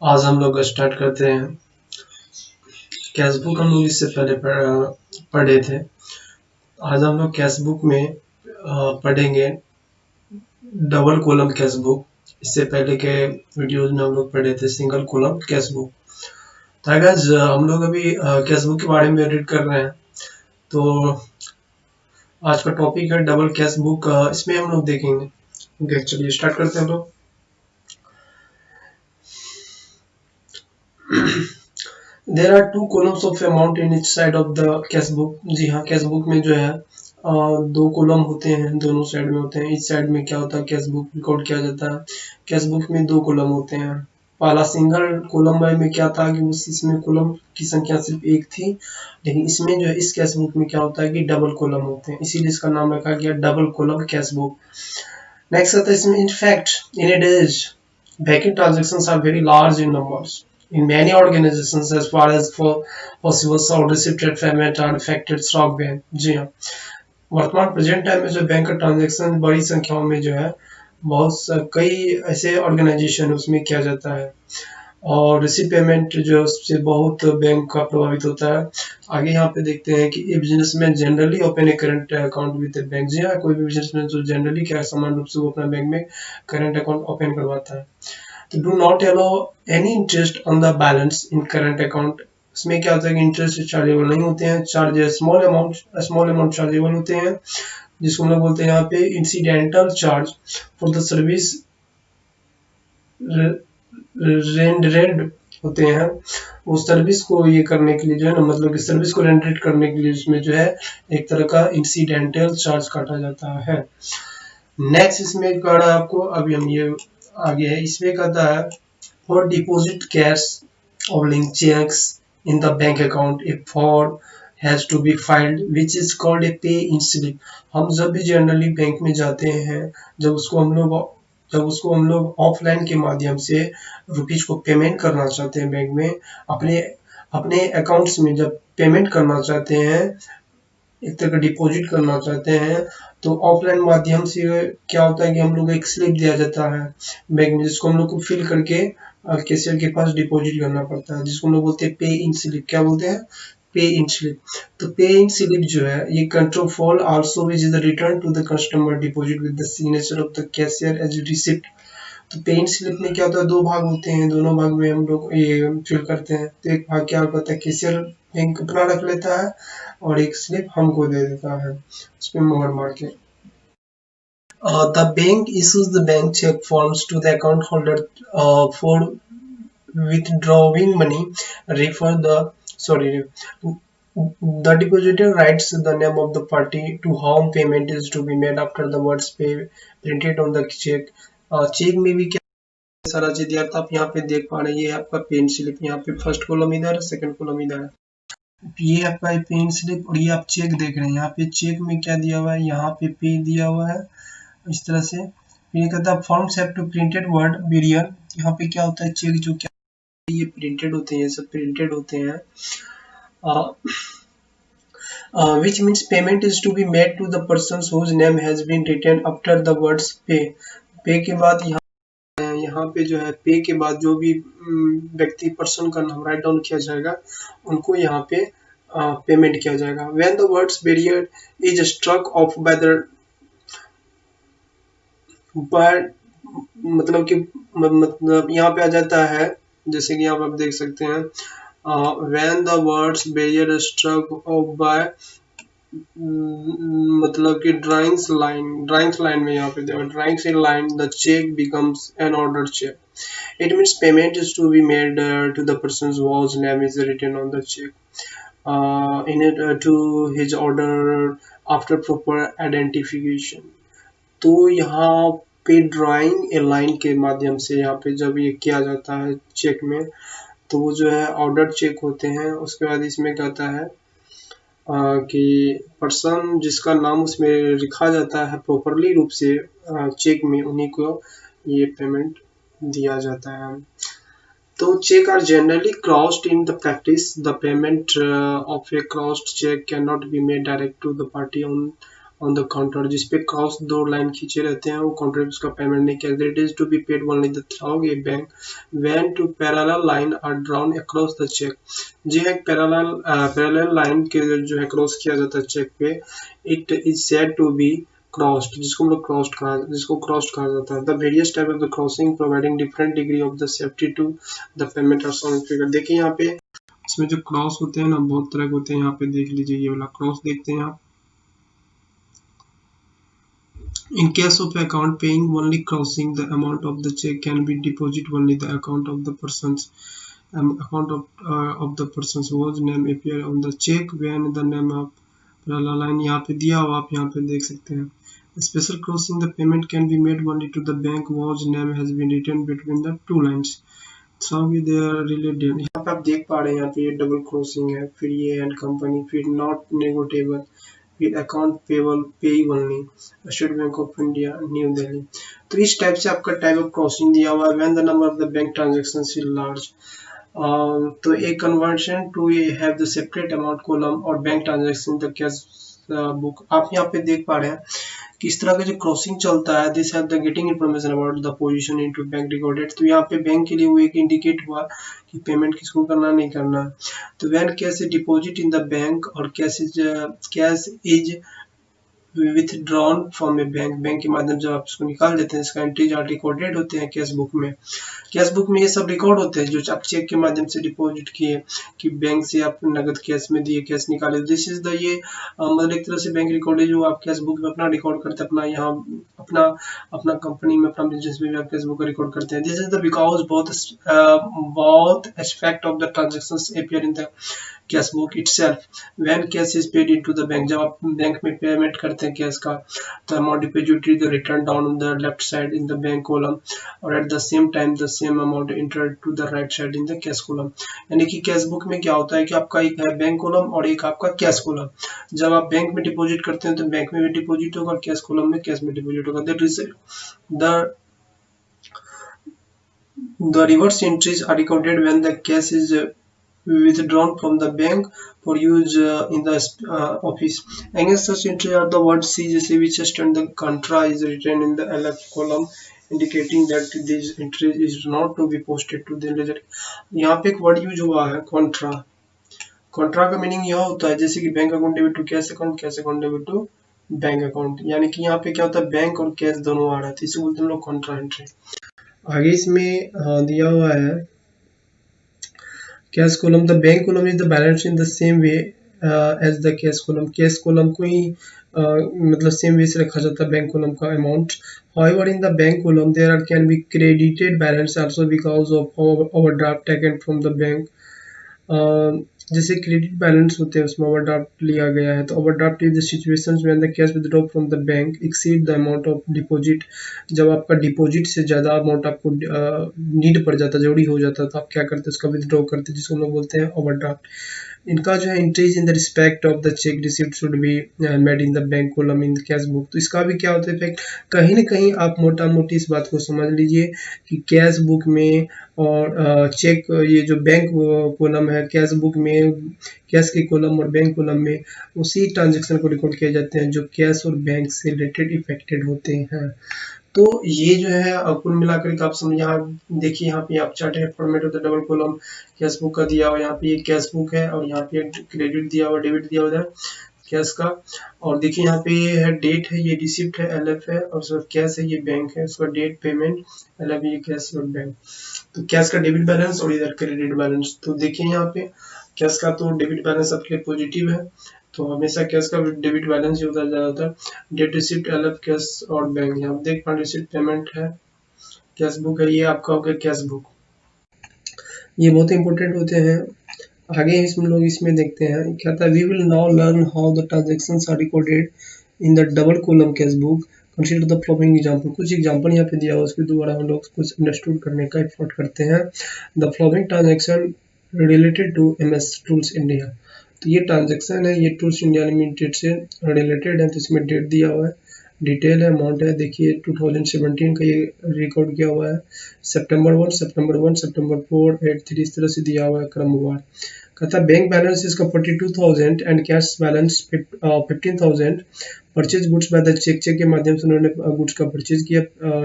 आज हम लोग स्टार्ट करते हैं। कैश बुक हम लोग इससे पहले पढ़े थे। आज हम लोग कैश बुक में पढ़ेंगे डबल कॉलम कैश बुक। इससे पहले के वीडियोज में हम लोग पढ़े थे सिंगल कॉलम कैश बुक। तो गाइस हम लोग अभी कैश बुक के बारे में रीड कर रहे हैं। तो आज का टॉपिक है डबल कैश बुक। इसमें हम लोग देखेंगे। ओके, चलिए स्टार्ट करते हैं हम लोग। There are two columns of amount in each side of the cash book. जी हाँ, कैश बुक में जो है दो कॉलम होते हैं, दोनों साइड में होते हैं। इस साइड में क्या होता है, कैश बुक रिकॉर्ड किया जाता है। कैश बुक में दो कॉलम होते हैं। पहला सिंगल कॉलम में क्या था कि उस इसमें कॉलम की संख्या सिर्फ एक थी, लेकिन इसमें जो है इस कैश बुक में क्या होता है कि डबल कॉलम होते हैं, इसीलिए इसका नाम रखा गया double column cash book. Next आता है इसमें, in fact in A days banking transactions are very large in numbers. In many organizations, as far as for possible solid receipt payment are affected stock ban। जी हाँ, वर्तमान present time में जो bank का transaction बड़ी संख्याओं में जो है कई ऐसे ऑर्गेनाइजेशन उसमें किया जाता है, और रिसीव पेमेंट जो उससे बहुत बैंक का प्रभावित होता है। आगे यहाँ पे देखते हैं कि a businessman generally open a current account with bank. जी हाँ, कोई भी बिजनेसमैन जो जनरली क्या समान रूप से वो अपना बैंक में करंट अकाउंट ओपन करवाता है। तो do not allow any interest on the balance in current account. इसमें क्या होता है कि इंटरेस्ट चार्जेबल नहीं होते हैं। चार्जेस स्मॉल अमाउंट चार्जेबल होते हैं, जिसको हम लोग बोलते हैं यहाँ पे incidental charge for the service rendered होते हैं। उस सर्विस को ये करने के लिए जो है ना, मतलब कि सर्विस को रेंडरेट करने के लिए उसमें जो है एक तरह का इंसिडेंटल चार्ज काटा जाता है। नेक्स्ट इसमें कर आपको, अभी हम ये आगे है इसमें कहता है फॉर डिपॉजिट कैश और link cheques in the bank account a form has to be filed which is called a pay in slip. हम जब भी जनरली बैंक में जाते हैं, जब उसको हम लोग ऑफलाइन के माध्यम से रुपीज को पेमेंट करना चाहते हैं बैंक में, अपने अपने अकाउंट्स में जब पेमेंट करना चाहते हैं, एक तरह का डिपॉजिट करना चाहते हैं, तो ऑफलाइन माध्यम से क्या होता है कि हम लोग एक स्लिप दिया जाता है बैंक में, जिसको हम लोग को फिल करके कैशियर के पास डिपॉजिट करना पड़ता है, जिसको हम लोग बोलते हैं पे इन स्लिप। क्या बोलते हैं, पे इन स्लिप। तो पे इन स्लिप जो है ये counterfoil also which is the return to the customer deposit with the signature of the cashier as receipt. तो पे इन स्लिप में क्या होता है, दो भाग होते हैं, दोनों भाग में हम लोग ये फिल करते हैं। तो एक भाग क्या होता है, कैशियर बैंक अपना रख लेता है और एक स्लिप हमको दे देता है, उस पर मोहर मार के। The bank issues the bank check forms to the account holder for withdrawing money. Refer the sorry. The depositor writes the name of the party to whom payment is to be made after the words pay printed on the check। Cheque में भी क्या सारा चीज दिया था, आप यहाँ पे देख पा रहे हैं। ये आपका पेन स्लिप, यहाँ पे फर्स्ट कॉलम इधर है, सेकंड कॉलम इधर है। ये आपका पेन स्लिप और ये आप चेक देख रहे हैं। यहाँ पे चेक में क्या दिया हुआ है, यहाँ पे पे दिया हुआ है इस तरह से। ये कहता है forms have to printed word bearer. यहाँ पे क्या होता है, चेक जो क्या ये प्रिंटेड होते हैं, सब प्रिंटेड होते हैं। Which means payment is to be made to the persons whose name has been written after the words pay। पे के बाद यहाँ पे जो है पे के बाद जो भी व्यक्ति पर्सन का नाम राइट डाउन किया जाएगा, उनको यहाँ पे पेमेंट किया जाएगा। When the words barrier is struck off by the पर मतलब कि मतलब यहाँ पे आ जाता है, जैसे कि यहाँ पे आप देख सकते हैं, when the words barrier struck off by मतलब कि ड्राइंग्स लाइन में यहाँ पे drawings in line the cheque becomes an order cheque. It means payment is to be made to the person whose name is written on the check in it to his order after proper identification। तो यहाँ पे drawing ए line के माध्यम से यहाँ पे जब ये किया जाता है चेक में, तो वो जो है ऑर्डर चेक होते हैं। उसके बाद इसमें कहता है कि पर्सन जिसका नाम उसमें लिखा जाता है प्रॉपरली रूप से चेक में, उन्हीं को ये पेमेंट दिया जाता है। तो cheque are generally crossed in the practice. The payment of a crossed cheque can not be made direct to the party on the counter, जिसपे क्रॉस 2 लाइन खींचे रहते हैं वो काउंटर उसका पेमेंट नहीं किया। It is to be paid only the through a bank when two parallel line are drawn across the cheque. जी एक पैरेलल लाइन के जो है क्रॉस किया जाता है चेक पे, it is said to be crossed, जिसको हम लोग क्रॉस्ड कहा जाता है। The various type of the crossing providing different degree of the safety to the payment और सॉन फिगर। देखिए यहाँ पे इसमें जो क्रॉस होते हैं ना बहुत तरह के होते हैं। यहाँ पे देख लीजिए ये वाला क्रॉस देखते हैं आप। In case of account paying only crossing, the amount of the check can be deposited only the account of the person's whose name appear on the check when the name of line यहाँ पे दिया हुआ आप यहाँ पे देख सकते हैं। Special crossing the payment can be made only to the bank whose name has been written between the two lines. So they are related। यहाँ पे आप देख पा रहे हैं यहाँ पे ये डबल क्रॉसिंग है, फिर ये एंड कंपनी, फिर नॉट नेगोटिएबल, फिर अकाउंट पेबल पे only, state bank of India new Delhi. तो इस टाइप से आपका टाइप ऑफ क्रॉसिंग दिया हुआ है। When the number of the bank transactions is large, तो a conversion to a have the separate amount column और bank transaction the cash book. आप यहाँ पे देख पा रहे हैं कि इस तरह का जो क्रॉसिंग चलता है, this have the getting information about the position into bank recorded. तो यहाँ पे बैंक के लिए वो एक इंडिकेट हुआ कि पेमेंट किसको करना नहीं करना। तो when cash is deposit in the bank और cash is withdrawn from a bank के माध्यम से आप इसको निकाल देते हैं, इसका एंट्रीज आर रिकॉर्डेड होते हैं कैश बुक में। कैश बुक में ये सब रिकॉर्ड होते हैं जो आप चेक के माध्यम से डिपॉजिट किए, कि बैंक से आप नगद कैश में दिए, कैश निकाले। दिस इज द ये मतलब एक तरह से बैंक रिकॉर्ड है जो आप कैश बुक में अपना रिकॉर्ड करते हैं, अपना यहाँ अपना कंपनी में, अपना बिजनेस में भी आप कैश बुक का रिकॉर्ड करते हैं। This is the because both aspect of the transactions appear in the cash book itself when cash is paid into the bank। जब आप बैंक में पेमेंट करते हैं कैश का, तो amount depository the return down on the left side in the bank column और at the same time the same amount entered to the right side in the cash column. यानी कि cash book में क्या होता है कि आपका एक है बैंक कॉलम और एक आपका कैश कॉलम। जब आप बैंक में डिपॉजिट करते हैं तो बैंक में भी डिपॉजिट होगा और कैश कॉलम में कैश में डिपॉजिट होगा। That is the reverse entries are recorded when the cash is withdrawn from the bank for use in the office। Against such entry are the words C जैसे which and the contra is written in the LF column indicating that this entry is not to be posted to the ledger। यहाँ पे एक word use हुआ है contra। contra का meaning यह होता है जैसे कि bank account debit to cash account debit to bank account. यानी कि यहाँ पे क्या होता है बैंक और कैश दोनों आ रहा है, इसे बोलते हैं लोग contra एंट्री। आगे इसमें दिया हुआ है cash column. The bank column is the balance in the same way as the cash column. Cash column को ही मतलब सेम वे से रखा जाता है बैंक कॉलम का amount. However in the bank column there are can be credited balance also because of overdraft taken from the bank. जैसे credit balance होते हैं उसमें ओवरड्राफ्ट लिया गया है। तो overdraft is the situations when the cash withdraw from the bank exceed the amount of deposit. जब आपका डिपॉजिट से ज़्यादा अमाउंट आपको नीड पड़ जाता, जरूरी हो जाता, तो आप क्या करते हैं उसका विथड्रॉ करते हैं, जिसको हम लोग बोलते हैं ओवरड्राफ्ट। इनका जो है entries in the respect of the cheque receipt should be made in the bank column in the cash book. तो इसका भी क्या होता है इफेक्ट, कहीं ना कहीं आप मोटा मोटी इस बात को समझ लीजिए कि कैश बुक में और चेक ये जो बैंक कॉलम है कैश बुक में, कैश के कॉलम और बैंक कॉलम में उसी ट्रांजेक्शन को रिकॉर्ड किए जाते हैं जो कैश और बैंक से रिलेटेड इफेक्टेड होते हैं। तो ये जो है कुल मिलाकर के आप समझ, यहाँ देखिए यहाँ पे आप चार्ट है format of the double column cash book का दिया हुआ, यहाँ पे ये कैश बुक है और यहाँ पे क्रेडिट दिया हुआ, डेबिट दिया हुआ है कैश का। और देखिए यहाँ पे ये है डेट है, ये रिसिप्ट है LF है, और उसका कैश है, ये बैंक है, उसका डेट पेमेंट LF, ये कैश और बैंक। तो कैश का डेबिट बैलेंस और इधर क्रेडिट बैलेंस। तो देखिए यहाँ पे कैश का तो डेबिट बैलेंस आपके लिए पॉजिटिव है, तो हमेशा कैश का डेबिट बैलेंस ही होता है ज़्यादातर। डेट रिसिप्ट LF कैश और बैंक। यहाँ देख पा रिसिप्ट पेमेंट है, कैश बुक है, ये आपका हो गया कैश बुक। ये बहुत इंपॉर्टेंट होते हैं। आगे इसमें लोग इसमें देखते हैं क्या था। We will now learn how the transactions are recorded in the double column cash book. Consider the following example. कुछ एग्जांपल यहाँ पे दिया हुआ, उसके द्वारा हम लोग कुछ अंडरस्टूड करने का एफर्ट करते हैं। The following transaction related to MS tools India. तो ये ट्रांजेक्शन है, ये टूल्स इंडिया लिमिटेड से रिलेटेड है, तो इसमें डेट दिया हुआ है, डिटेल है, अमाउंट है। देखिए 2017 का ये रिकॉर्ड किया हुआ है, September 1, September 1, September 4, 8, 3 इस तरह से दिया हुआ है क्रमवार। कहता है बैंक बैलेंस इसका 42,000 and cash balance 15,000। Purchase goods by the cheque, cheque के माध्यम से उन्होंने गुड्स का परचेज किया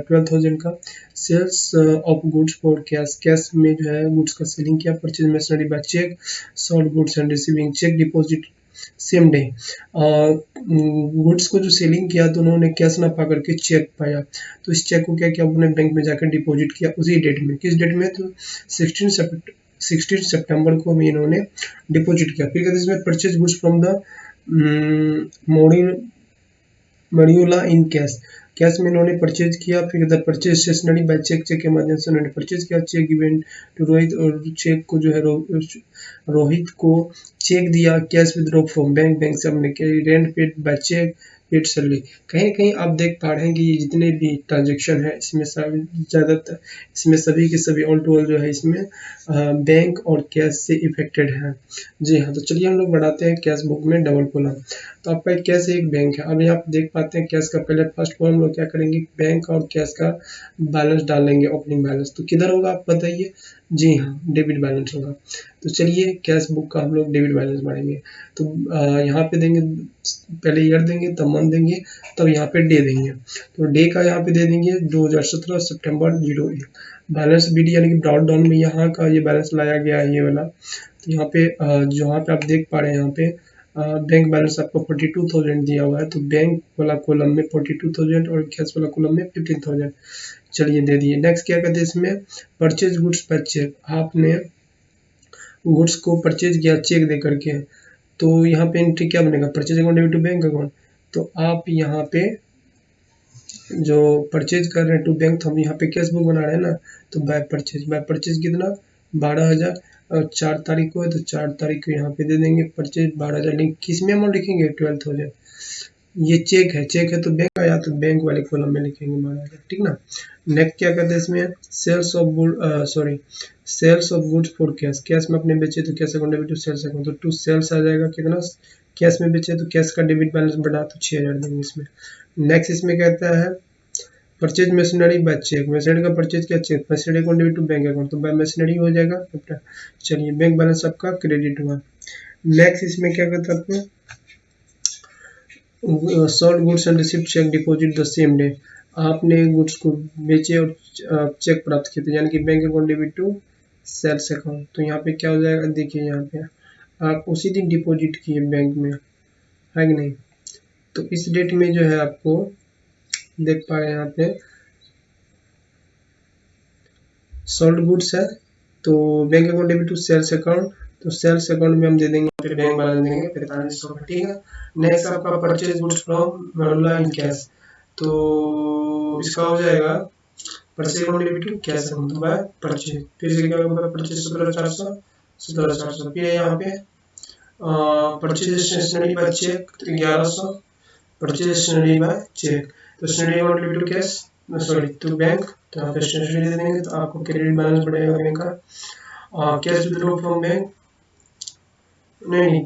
12,000 का। Sales of goods for cash, cash में जो है गुड्स का सेलिंग किया। Purchase machinery by cheque, sold goods and receiving cheque deposit same day. Goods को जो सेलिंग किया तो उन्होंने कैश ना पा करके चेक पाया, तो इस चेक को क्या किया, अपने बैंक में जाकर डिपॉजिट किया उसी डेट में। किस डेट में, तो 16 सितंबर को भी इन्होंने डिपॉजिट किया। फिर कहते हैं इसमें परचेज गुड्स फ्रॉम द मरियोला इन कैश, कैश में इन्होंने परचेज किया। फिर कहता है purchase stationery by cheque, cheque के माध्यम से उन्होंने परचेज किया। चेक गिवन टू रोहित, और चेक को जो है रोहित को चेक दिया। Cash withdraw from bank, bank से हमने rent paid by cheque, paid salary. कहीं ना कहीं आप देख पा रहे हैं कि ये जितने भी ट्रांजेक्शन है इसमें ज़्यादातर इसमें सभी के सभी ऑल टू ऑल जो है इसमें बैंक और कैश से इफेक्टेड है। जी हाँ, तो चलिए हम लोग बढ़ाते हैं कैश बुक में डबल कॉलम। तो आपका एक कैश एक बैंक है। अब यहाँ पे देख पाते हैं कैश का पहले फर्स्ट कॉलम हम लोग क्या करेंगे, बैंक और कैश का बैलेंस डाल लेंगे, ओपनिंग बैलेंस। तो किधर होगा आप बताइए, जी हाँ डेबिट बैलेंस होगा। तो चलिए कैश बुक का हम लोग डेबिट बैलेंस बढ़ेंगे। तो यहाँ पे देंगे, पहले ईयर देंगे, तब मंथ देंगे, तब यहाँ पे डे देंगे। तो डे का यहाँ पे दे देंगे 2017 सितंबर 01। बैलेंस बीडी यानी कि ब्रॉड डाउन में यहाँ का ये बैलेंस लाया गया है ये वाला। तो यहाँ पे जहाँ पे आप देख पा रहे हैं यहाँ पे बैंक बैलेंस आपको 42,000 दिया हुआ है। तो बैंक वाला कॉलम में 42,000 और कैश वाला कॉलम में 15,000। चलिए दे दिए। नेक्स्ट क्या कहते हैं इसमें, परचेज गुड्स बाय चेक, आपने गुड्स को परचेज किया चेक दे करके। तो यहाँ पे एंट्री क्या बनेगा, purchase account debit to bank account. तो आप यहाँ पे जो परचेज कर रहे हैं टू बैंक, तो हम यहाँ पे कैश बुक बना रहे हैं ना, तो बाय परचेज कितना 12,000 और 4 तारीख को है, तो 4 तारीख को यहाँ पे दे देंगे परचेज 12,000। किस में अमाउंट लिखेंगे 12,000। ये चेक है तो बैंक आया, तो बैंक वाले कॉलम में लिखेंगे 12,000, ठीक ना। नेक्स्ट क्या कहते हैं इसमें, sales of goods for cash, cash में अपने बेचे तो cash account debit to sales account. तो टू सेल्स आ जाएगा कितना, कैश में बेचे तो कैश का डेबिट बैलेंस बढ़ा तो 6,000 देंगे इसमें। नेक्स्ट इसमें कहता है purchase machinery by cheque, machinery का परचेज किया cheque, machinery account debit to bank account, तो बाय मशीनरी हो जाएगा। चलिए बैंक बैलेंस आपका क्रेडिट हुआ। नेक्स्ट इसमें क्या कहता है आपको, sold goods and received cheque deposit the same day, आपने गुड्स को बेचे और चेक प्राप्त किए थे, यानी कि bank account debit to sales account. तो यहाँ पे क्या हो जाएगा, देखिए यहाँ पे आप उसी दिन डिपॉजिट किए बैंक में, है कि नहीं। तो इस डेट में जो है आपको देख पा रहे हैं यहाँ पे सोल्ड गुड्स है, तो bank account debit to sales account. तो सेल्स अकाउंट में हम दे देंगे बैंक बैलेंस देंगे 4500 का, ठीक है। नेक्स्ट आपका परचेज गुड्स फ्रॉम मरुला इन कैश, तो इसका हो जाएगा purchase account debit to cash account by purchase. फिर से क्या होगा, परचेज 17,400। फिर यहाँ पे purchase stationery by cheque 1100, purchase stationery by cheque. तो stationery account debit to cash to bank, तो यहाँ पे स्टेशनरी दे देंगे, तो आपको क्रेडिट बैलेंस बढ़ेगा बैंक का। कैश विथड्रॉ फ्रॉम बैंक, नहीं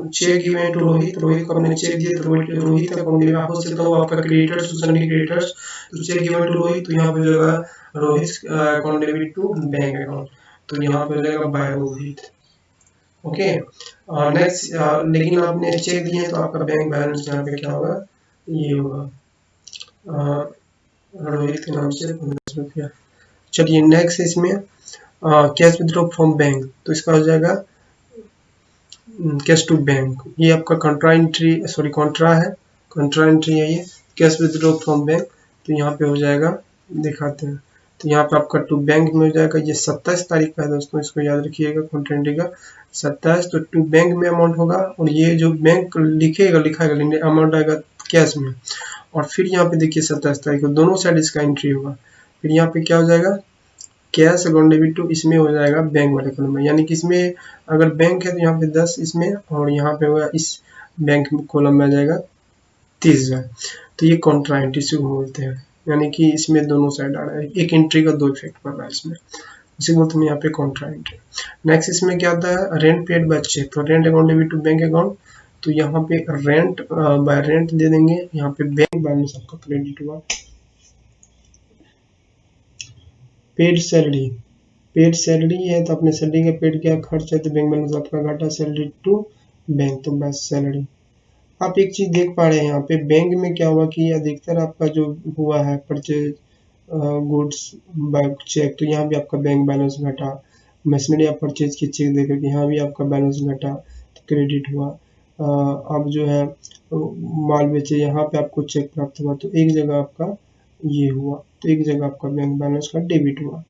cheque given to Rohit, Rohit को हमने चेक दिया, तो रोहित अकाउंट में हो सकता हो आपका क्रेडिटर्स सन्नी क्रेडिटर्स, तो चेक गिवन टू रोहित, तो यहाँ पे हो जाएगा Rohit account debit to bank account, तो यहाँ पे हो जाएगा बाय रोहित, ओके। नेक्स्ट लेकिन आपने चेक दिए तो आपका बैंक बैलेंस यहाँ पे क्या होगा, ये होगा रोहित के नाम से 15 रुपया। चलिए नेक्स्ट इसमें कैश विथड्रॉ फ्रॉम बैंक, तो इसका हो जाएगा कैश टू बैंक। ये आपका कॉन्ट्रा एंट्री है ये कैश विथड्रॉ फ्रॉम बैंक। तो यहाँ पे हो जाएगा, दिखाते हैं, तो यहाँ पे आपका टू बैंक में हो जाएगा। ये 27 तारीख का है दोस्तों, इसको याद रखिएगा, कॉन्ट्रा एंट्री का 27। तो टू बैंक में अमाउंट होगा, और ये जो बैंक लिखाएगा अमाउंट आएगा कैश में। और फिर यहाँ पे देखिए 27 तारीख को दोनों साइड इसका एंट्री होगा। फिर यहाँ पे क्या हो जाएगा, कैश अकाउंट डेबिट टू, इसमें हो जाएगा बैंक वाले कॉलम में, यानी कि इसमें अगर बैंक है तो यहाँ पे 10 इसमें, और यहाँ पे होगा इस बैंक कॉलम में आ जाएगा 30,000। तो ये कॉन्ट्रा एंट्री से बोलते हैं, यानी कि इसमें दोनों साइड आ रहा है, एक एंट्री का दो इफेक्ट पड़ रहा है इसमें, इसी बोलते हैं यहाँ पे कॉन्ट्रा एंट्री। नेक्स्ट इसमें क्या आता है, रेंट पेड बाय चेक, तो rent account debit to bank account, तो यहाँ पे रेंट बाय रेंट दे देंगे, यहाँ पे बैंक बैलेंस आपका क्रेडिट हुआ। पेड सैलरी, पेड सैलरी है तो अपने सैलरी का पेड क्या खर्च है, तो बैंक बैलेंस आपका घटा सैलरी टू बैंक, तो बस सैलरी। आप एक चीज देख पा रहे हैं यहाँ पे बैंक में क्या हुआ कि अधिकतर आपका जो हुआ है परचेज गुड्स बाय चेक, तो यहाँ भी आपका बैंक बैलेंस घटा। मशीनरी आप परचेज की चेक देकर के यहाँ भी आपका बैलेंस घटा, तो क्रेडिट हुआ। अब जो है माल बेचे, यहाँ पे आपको चेक प्राप्त हुआ, तो एक जगह आपका ये हुआ, तो एक जगह आपका बैंक बैलेंस का डेबिट हुआ।